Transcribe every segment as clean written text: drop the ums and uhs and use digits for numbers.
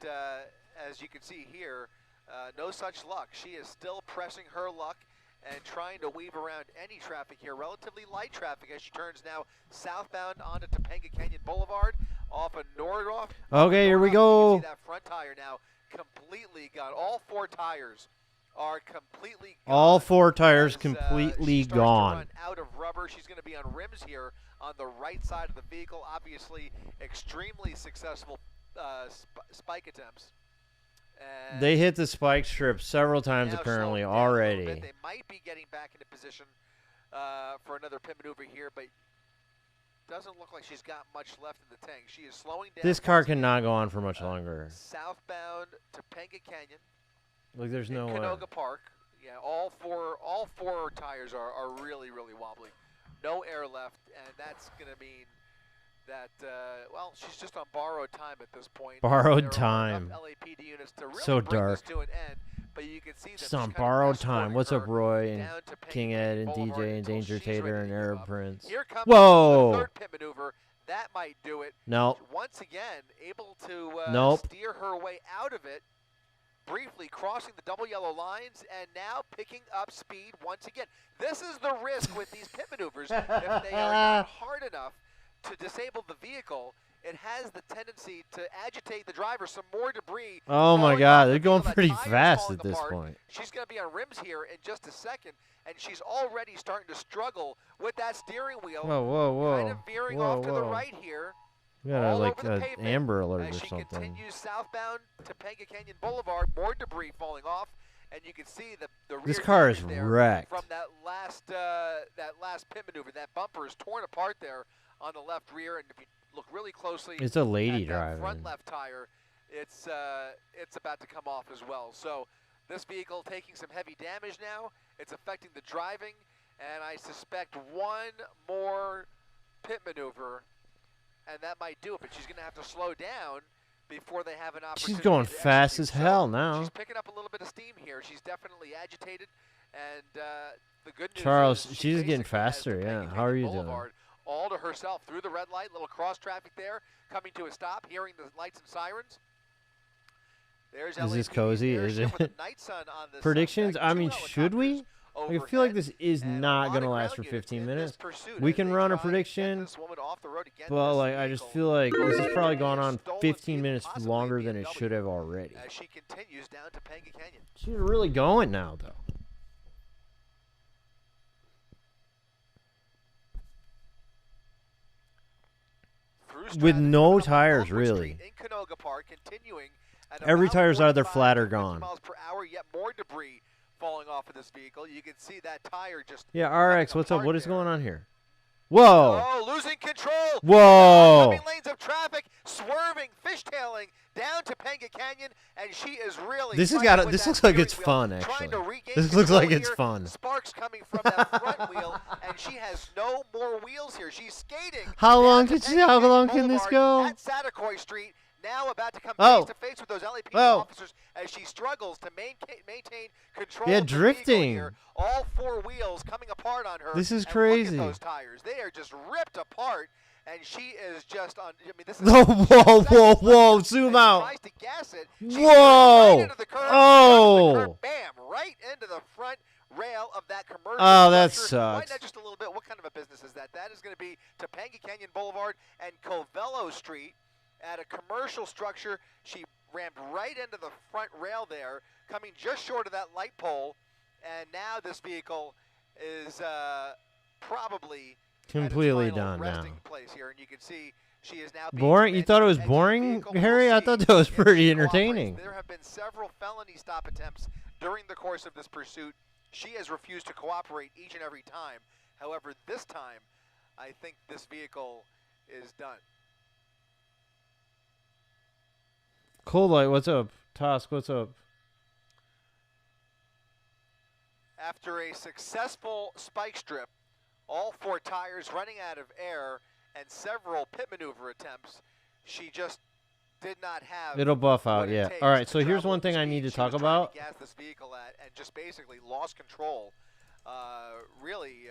But as you can see here, no such luck. She is still pressing her luck and trying to weave around any traffic here. Relatively light traffic as she turns now southbound onto Topanga Canyon Boulevard off of Nordhoff. Okay, here we go. You can see that front tire now completely gone. All four tires are completely gone. All four tires as, completely she starts gone. To run out of rubber. She's going to be on rims here on the right side of the vehicle. Obviously, extremely successful spike attempts. And they hit the spike strip several times apparently already. They might be getting back into position for another pit maneuver here, but doesn't look like she's got much left in the tank. She is slowing down. This car cannot go on for much longer. Southbound Topanga Canyon. Like there's no way. Canoga Park. Yeah, all four tires are really, really wobbly. No air left, and that's going to mean that, well, she's just on borrowed time at this point. Borrowed time. LAPD units to really so bring dark. this to an end, but you can see just on borrowed time. What's up, Roy and King Ed and DJ and Danger Tater and Arab Prince? Here comes Whoa! the third pit maneuver. That might do it. No. Once again, able to steer her way out of it. Briefly crossing the double yellow lines and now picking up speed once again. This is the risk with these pit maneuvers. If they are not hard enough to disable the vehicle, it has the tendency to agitate the driver. Some more debris. Oh my God, they're going pretty fast at this point. She's going to be on rims here in just a second, and she's already starting to struggle with that steering wheel. Whoa. Kind of veering off to the right here. We got like an Amber Alert or she something. Continues southbound to Topanga Canyon Boulevard, more debris falling off, and you can see the rear this car is there wrecked. From that last pit maneuver. That bumper is torn apart there on the left rear, and if you look really closely, it's a lady at driving. That front left tire, it's about to come off as well. So this vehicle taking some heavy damage now. It's affecting the driving, and I suspect one more pit maneuver. And that might do it, but she's going to have to slow down before they have an opportunity. She's going to fast as hell now. She's picking up a little bit of steam here. She's definitely agitated, and the good news Charles, is she's getting faster. Yeah, how are you doing? All to herself through the red light, little cross traffic there, coming to a stop, hearing the lights and sirens. There's is this cozy? Is it? Predictions? I mean, should we? I feel like this is not going to last for 15 minutes. We can run a prediction, but like I just feel like this has probably gone on 15 minutes longer than it should have already. As she continues down to Topanga Canyon. She's really going now, though. With no tires, really. Every tire's either flat or gone. Miles per hour, yet more debris falling off of this vehicle. You can see that tire just. Yeah, RX, what's up? What is going on here? Whoa! Oh, losing control. Whoa! Coming lanes of traffic, swerving, fishtailing down to Topanga Canyon, and she is really. This has got. This looks like it's fun, actually. This looks like it's fun. Sparks coming from that front wheel, and she has no more wheels here. She's skating. How long can she? How long can this go? At Satakoy Street. Now about to come face to face with those LAPD officers as she struggles to maintain control. Yeah, of the drifting. Here. All four wheels coming apart on her. This is and crazy. Look at those tires; they are just ripped apart, and she is just on. I mean, this is. Whoa! Zoom out. Tries to gas it. Whoa! Right into the curb, bam! Right into the front rail of that commercial. Oh, that structure. sucks. Wind that just a little bit. What kind of a business is that? That is going to be Topanga Canyon Boulevard and Covello Street. At a commercial structure, she rammed right into the front rail there, coming just short of that light pole, and now this vehicle is probably completely done now. Place here, and you can see she is now boring. You thought it was boring, Harry? I thought that was pretty entertaining. There have been several felony stop attempts during the course of this pursuit. She has refused to cooperate each and every time. However, this time, I think this vehicle is done. Cold Light, what's up? Tosk, what's up? After a successful spike strip, all four tires running out of air, and several pit maneuver attempts, she just did not have. It'll buff out, yeah. All right, so here's one thing I need to talk about. Gas this vehicle at and just basically lost control. Really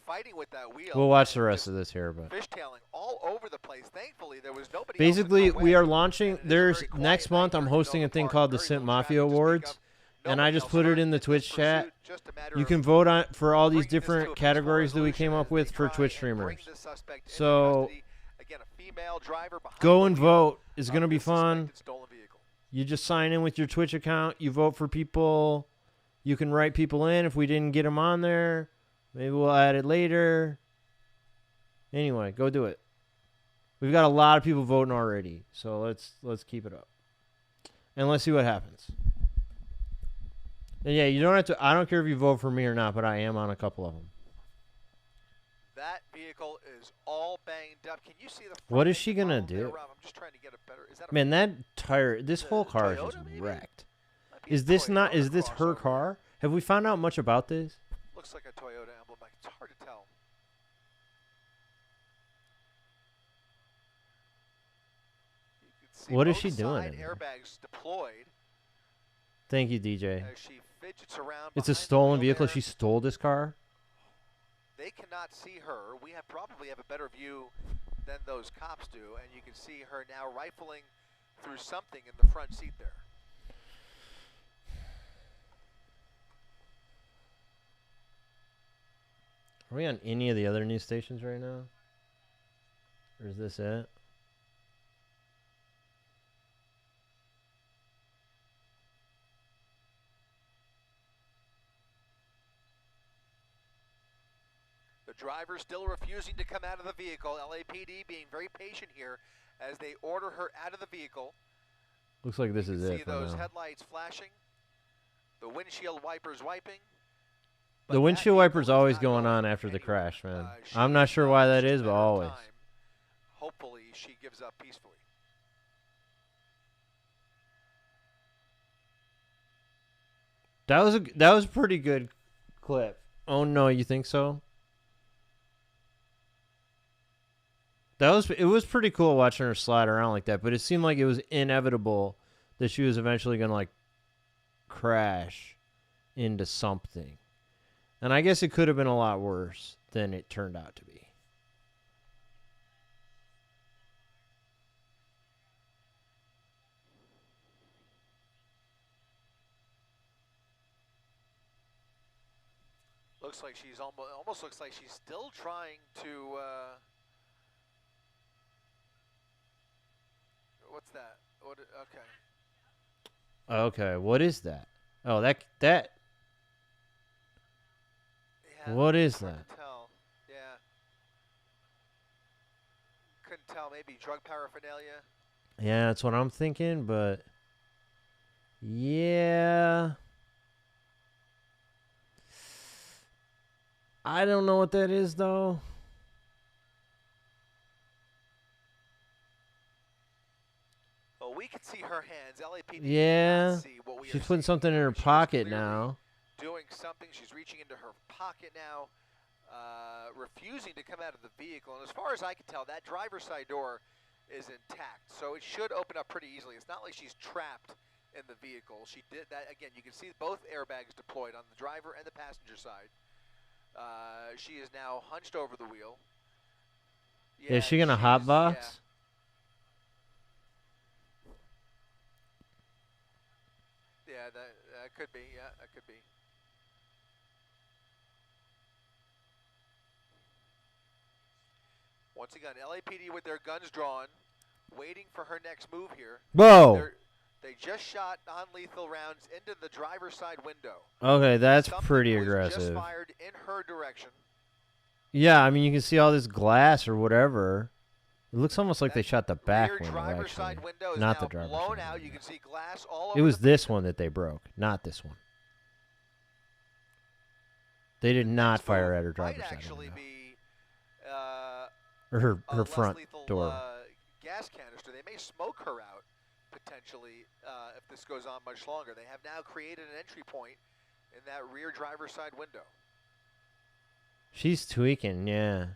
fighting with that wheel. We'll watch the rest of this here, but fishtailing all over the place. Thankfully, there was nobody. Basically, we are launching. There's next month. I'm hosting a thing called the Simp Mafia Awards, and I just put it in the Twitch chat. You can vote on for all these different categories that we came up with for Twitch streamers. So go and vote. It's gonna be fun. You just sign in with your Twitch account. You vote for people. You can write people in if we didn't get them on there. Maybe we'll add it later. Anyway, go do it. We've got a lot of people voting already, so let's keep it up. And let's see what happens. And yeah, you don't have to. I don't care if you vote for me or not, but I am on a couple of them. That vehicle is all banged up. Can you see the? What is she gonna do? I'm just trying to get a better. Is that Man, that tire. This whole car is just wrecked. Is this not? Is this her car? Have we found out much about this? Looks like a Toyota emblem. It's hard to tell. What is she doing? Airbags deployed. Thank you, DJ. As she fidgets around. It's a stolen vehicle. She stole this car. They cannot see her. We probably have a better view than those cops do, and you can see her now rifling through something in the front seat there. Are we on any of the other news stations right now? Or is this it? The driver still refusing to come out of the vehicle. LAPD being very patient here as they order her out of the vehicle. Looks like this is it. See those headlights flashing. The windshield wipers wiping. The windshield wiper's always going on after the crash, man. I'm not sure why that is, but always. Hopefully she gives up peacefully. That was a pretty good clip. Oh no, you think so? It was pretty cool watching her slide around like that, but it seemed like it was inevitable that she was eventually gonna like crash into something. And I guess it could have been a lot worse than it turned out to be. Looks like she's almost looks like she's still trying to. What's that? What? Okay. Okay, what is that? Oh, that. Yeah, what is that? Couldn't tell. Yeah. Couldn't tell. Maybe drug paraphernalia. Yeah, that's what I'm thinking, but yeah. I don't know what that is, though. Well, we can see her hands. LAPD yeah. see what we She's are putting seeing something in her pocket now. Doing something. She's reaching into her pocket now, refusing to come out of the vehicle. And as far as I can tell, that driver's side door is intact, so it should open up pretty easily. It's not like she's trapped in the vehicle. She did that again. You can see both airbags deployed on the driver and the passenger side. She is now hunched over the wheel. Yeah, is she gonna hotbox? Yeah, that could be. Yeah, that could be. Once again, LAPD with their guns drawn, waiting for her next move here. Whoa! They just shot non-lethal rounds into the driver's side window. Okay, that's Something pretty was aggressive. Just fired in her direction. Yeah, I mean, you can see all this glass or whatever. It looks almost like they shot the back window, actually. Side window is not now the driver's blown side out. window. You can see glass all over. It was this one that they broke, not this one. They did not fire at her driver's side actually window. Be, or her front lethal, door. Gas canister. They may smoke her out potentially if this goes on much longer. They have now created an entry point in that rear driver's side window. She's tweaking, yeah.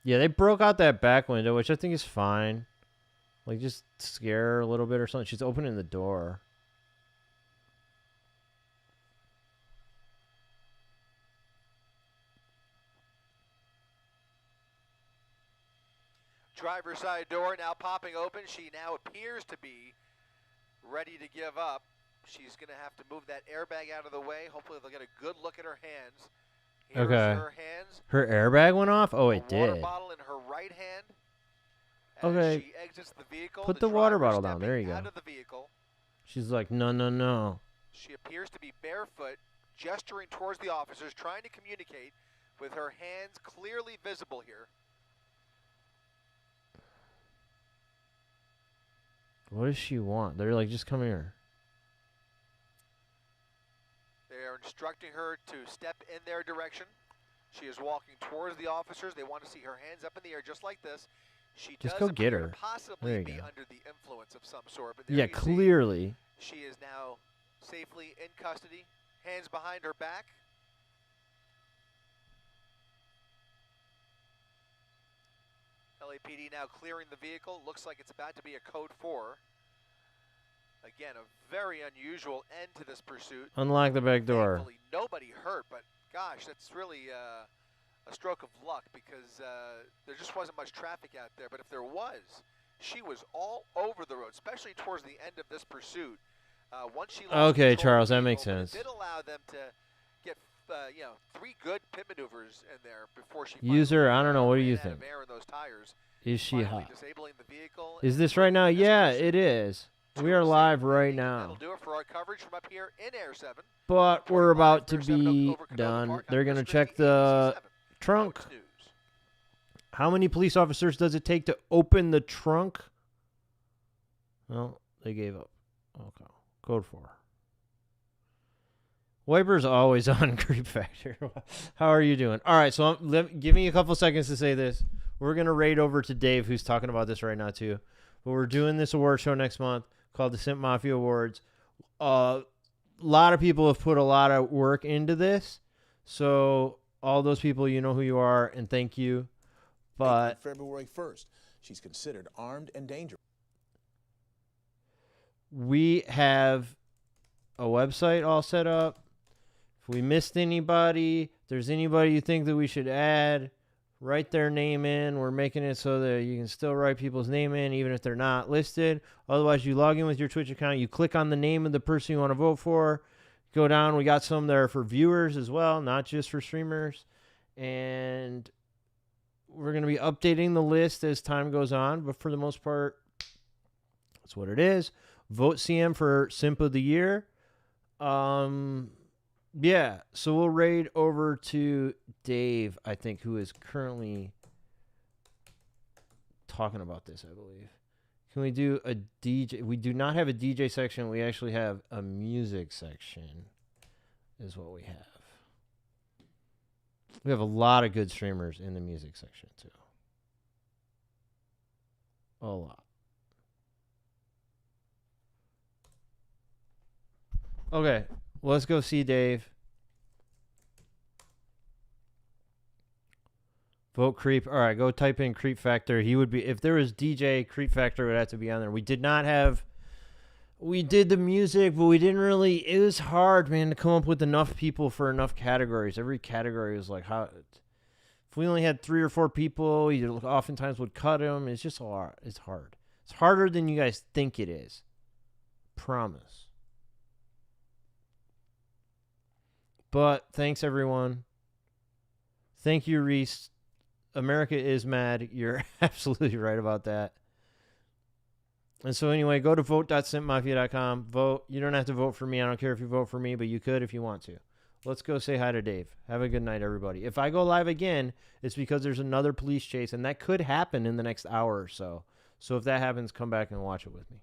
Yeah, they broke out that back window, which I think is fine. Like, just scare her a little bit or something. She's opening the door. driver's side door now popping open. She now appears to be ready to give up. She's going to have to move that airbag out of the way. Hopefully they'll get a good look at her hands. Here's her hands. Her airbag went off? Oh, it did. Water bottle in her right hand. Okay. She exits the vehicle. Put the water bottle down. There you go. Out of the vehicle. She's like, no, no, no. She appears to be barefoot, gesturing towards the officers, trying to communicate with her hands clearly visible here. What does she want? They're like, just come here. They are instructing her to step in their direction. She is walking towards the officers. They want to see her hands up in the air just like this. She just does go get her. Possibly be under the influence of some sort. But yeah, clearly. She is now safely in custody, hands behind her back. LAPD now clearing the vehicle. Looks like it's about to be a code 4. Again, a very unusual end to this pursuit. Unlock the back door. Thankfully, nobody hurt, but gosh, that's really a stroke of luck because there just wasn't much traffic out there. But if there was, she was all over the road, especially towards the end of this pursuit. Once she lost okay, control Charles, of the that vehicle, makes sense. It did allow them to get 3 good pit maneuvers in there before she user. I don't know. What do you think? Air in those tires. Is she hot? Disabling the vehicle. Is this right now? Yeah, it is. We are live right now. That'll do it for our coverage from up here in Air 7. But we're about to be done. They're going to check the trunk. How many police officers does it take to open the trunk? Well, they gave up. Okay. Code 4. Wiper's always on creep factor. How are you doing? All right, so give me a couple seconds to say this. We're going to raid over to Dave, who's talking about this right now, too. But we're doing this award show next month called the Simp Mafia Awards. A lot of people have put a lot of work into this. So all those people, you know who you are, and thank you. But February 1st, she's considered armed and dangerous. We have a website all set up. If we missed anybody, if there's anybody you think that we should add, write their name in. We're making it so that you can still write people's name in even if they're not listed. Otherwise, you log in with your Twitch account. You click on the name of the person you want to vote for. Go down. We got some there for viewers as well, not just for streamers. And we're going to be updating the list as time goes on. But for the most part, that's what it is. Vote CM for Simp of the Year. Yeah, so we'll raid over to Dave, I think, who is currently talking about this, I believe. Can we do a DJ? We do not have a DJ section. We actually have a music section is what we have. We have a lot of good streamers in the music section, too. A lot. Okay, let's go see Dave. Vote creep. All right, go type in creep factor. He would be, if there was DJ, creep factor would have to be on there. We did not have, we did the music, but we didn't really, it was hard, man, to come up with enough people for enough categories. Every category was like, how, if we only had 3 or 4 people, you oftentimes would cut them. It's just a lot. It's hard. It's harder than you guys think it is. Promise. But thanks, everyone. Thank you, Reese. America is mad. You're absolutely right about that. And so anyway, go to vote.simpmafia.com. Vote. You don't have to vote for me. I don't care if you vote for me, but you could if you want to. Let's go say hi to Dave. Have a good night, everybody. If I go live again, it's because there's another police chase, and that could happen in the next hour or so. So if that happens, come back and watch it with me.